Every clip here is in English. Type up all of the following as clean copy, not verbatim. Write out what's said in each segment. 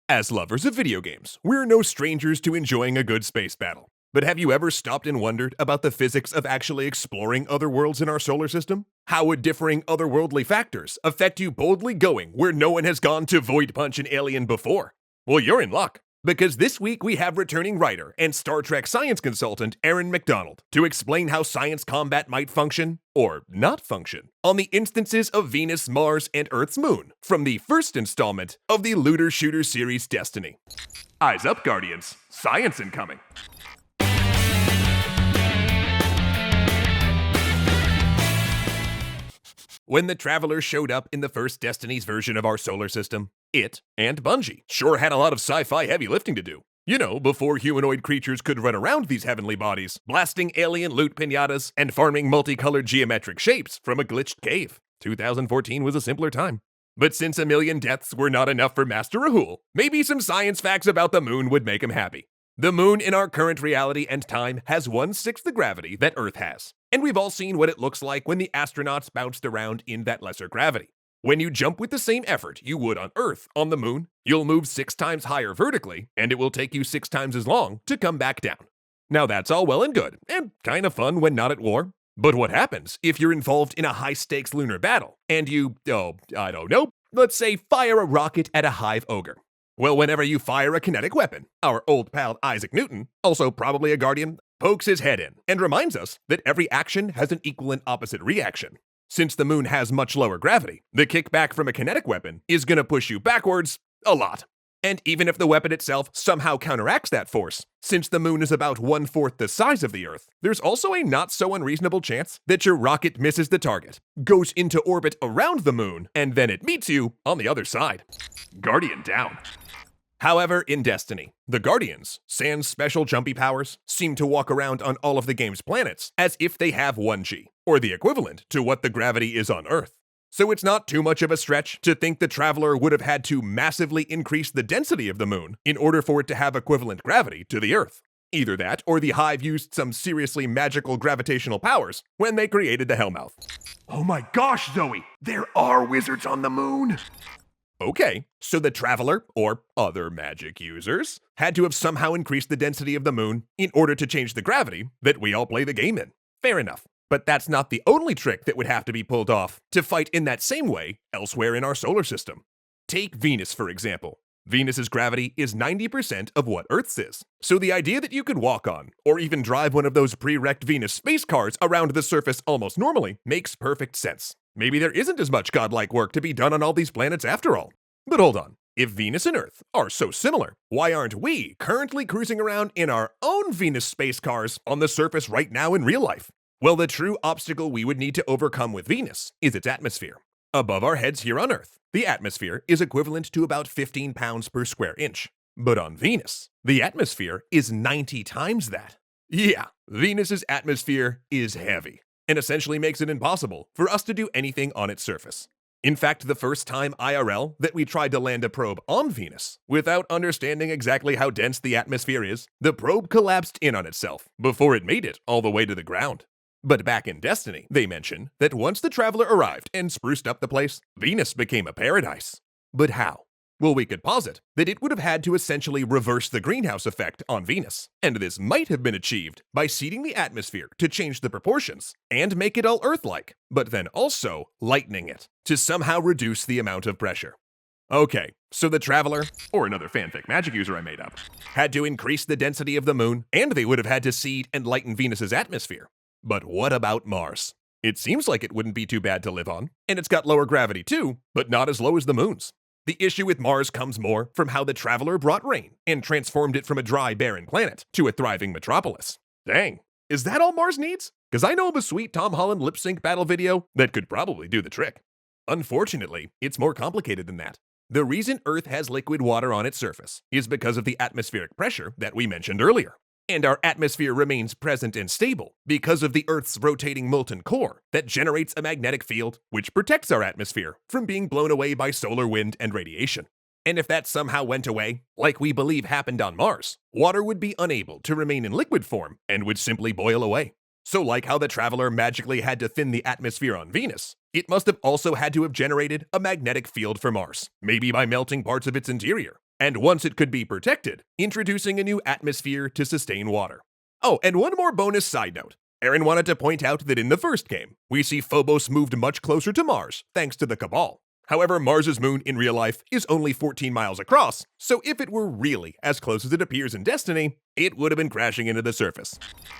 As lovers of video games, we're no strangers to enjoying a good space battle. But have you ever stopped and wondered about the physics of actually exploring other worlds in our solar system? How would differing otherworldly factors affect you boldly going where no one has gone to void punch an alien before? Well, you're in luck, because this week we have returning writer and Star Trek science consultant Aaron McDonald to explain how science combat might function, or not function, on the instances of Venus, Mars, and Earth's moon from the first installment of the looter shooter series Destiny. Eyes up, Guardians. Science incoming. When the Traveler showed up in the first Destiny's version of our solar system, it and Bungie sure had a lot of sci-fi heavy lifting to do. You know, before humanoid creatures could run around these heavenly bodies, blasting alien loot pinatas and farming multicolored geometric shapes from a glitched cave. 2014 was a simpler time. But since a million deaths were not enough for Master Rahul, maybe some science facts about the moon would make him happy. The moon in our current reality and time has 1/6 the gravity that Earth has. And we've all seen what it looks like when the astronauts bounced around in that lesser gravity. When you jump with the same effort you would on Earth on the moon, you'll move 6 times higher vertically, and it will take you 6 times as long to come back down. Now that's all well and good, and kind of fun when not at war. But what happens if you're involved in a high-stakes lunar battle, and you, let's say fire a rocket at a hive ogre? Well, whenever you fire a kinetic weapon, our old pal Isaac Newton, also probably a Guardian, pokes his head in and reminds us that every action has an equal and opposite reaction. Since the moon has much lower gravity, the kickback from a kinetic weapon is going to push you backwards a lot. And even if the weapon itself somehow counteracts that force, since the moon is about 1/4 the size of the Earth, there's also a not so unreasonable chance that your rocket misses the target, goes into orbit around the moon, and then it meets you on the other side. Guardian down. However, in Destiny, the Guardians, sans special jumpy powers, seem to walk around on all of the game's planets as if they have 1G, or the equivalent to what the gravity is on Earth. So it's not too much of a stretch to think the Traveler would have had to massively increase the density of the moon in order for it to have equivalent gravity to the Earth. Either that, or the Hive used some seriously magical gravitational powers when they created the Hellmouth. Oh my gosh, Zoe! There are wizards on the moon! Okay, so the Traveler, or other magic users, had to have somehow increased the density of the moon in order to change the gravity that we all play the game in. Fair enough. But that's not the only trick that would have to be pulled off to fight in that same way elsewhere in our solar system. Take Venus, for example. Venus's gravity is 90% of what Earth's is. So the idea that you could walk on, or even drive one of those pre-wrecked Venus space cars around the surface almost normally makes perfect sense. Maybe there isn't as much godlike work to be done on all these planets after all. But hold on. If Venus and Earth are so similar, why aren't we currently cruising around in our own Venus space cars on the surface right now in real life? Well, the true obstacle we would need to overcome with Venus is its atmosphere. Above our heads here on Earth, the atmosphere is equivalent to about 15 pounds per square inch. But on Venus, the atmosphere is 90 times that. Yeah, Venus's atmosphere is heavy, and essentially makes it impossible for us to do anything on its surface. In fact, the first time IRL that we tried to land a probe on Venus, without understanding exactly how dense the atmosphere is, the probe collapsed in on itself before it made it all the way to the ground. But back in Destiny, they mention that once the Traveler arrived and spruced up the place, Venus became a paradise. But how? Well, we could posit that it would have had to essentially reverse the greenhouse effect on Venus, and this might have been achieved by seeding the atmosphere to change the proportions and make it all Earth-like, but then also lightening it to somehow reduce the amount of pressure. Okay, so the Traveler, or another fanfic magic user I made up, had to increase the density of the moon, and they would have had to seed and lighten Venus's atmosphere. But what about Mars? It seems like it wouldn't be too bad to live on, and it's got lower gravity too, but not as low as the moon's. The issue with Mars comes more from how the Traveler brought rain and transformed it from a dry, barren planet to a thriving metropolis. Dang, is that all Mars needs? Because I know of a sweet Tom Holland lip sync battle video that could probably do the trick. Unfortunately, it's more complicated than that. The reason Earth has liquid water on its surface is because of the atmospheric pressure that we mentioned earlier. And our atmosphere remains present and stable because of the Earth's rotating molten core that generates a magnetic field which protects our atmosphere from being blown away by solar wind and radiation. And if that somehow went away, like we believe happened on Mars, water would be unable to remain in liquid form and would simply boil away. So like how the Traveler magically had to thin the atmosphere on Venus, it must have also had to have generated a magnetic field for Mars, maybe by melting parts of its interior, And once it could be protected, introducing a new atmosphere to sustain water. Oh, and one more bonus side note. Aaron wanted to point out that in the first game, we see Phobos moved much closer to Mars, thanks to the Cabal. However, Mars's moon in real life is only 14 miles across, so if it were really as close as it appears in Destiny, it would have been crashing into the surface.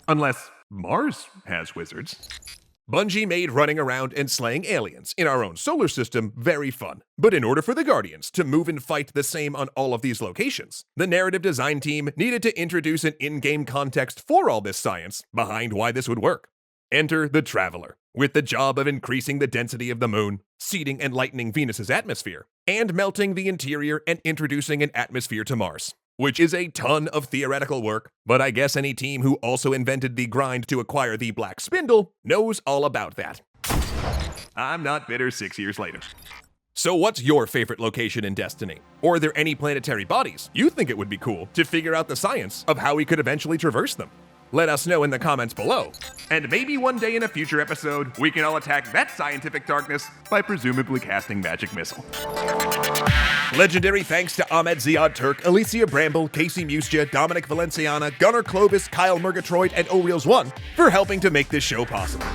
Unless Mars has wizards. Bungie made running around and slaying aliens in our own solar system very fun. But in order for the Guardians to move and fight the same on all of these locations, the narrative design team needed to introduce an in-game context for all this science behind why this would work. Enter the Traveler, with the job of increasing the density of the moon, seeding and lightening Venus's atmosphere, and melting the interior and introducing an atmosphere to Mars. Which is a ton of theoretical work, but I guess any team who also invented the grind to acquire the Black Spindle knows all about that. I'm not bitter 6 years later. So what's your favorite location in Destiny? Or are there any planetary bodies you think it would be cool to figure out the science of how we could eventually traverse them? Let us know in the comments below. And maybe one day in a future episode, we can all attack that scientific darkness by presumably casting Magic Missile. Legendary thanks to Ahmed Ziad Turk, Alicia Bramble, Casey Mustia, Dominic Valenciana, Gunnar Clovis, Kyle Murgatroyd, and O'Reels1 for helping to make this show possible.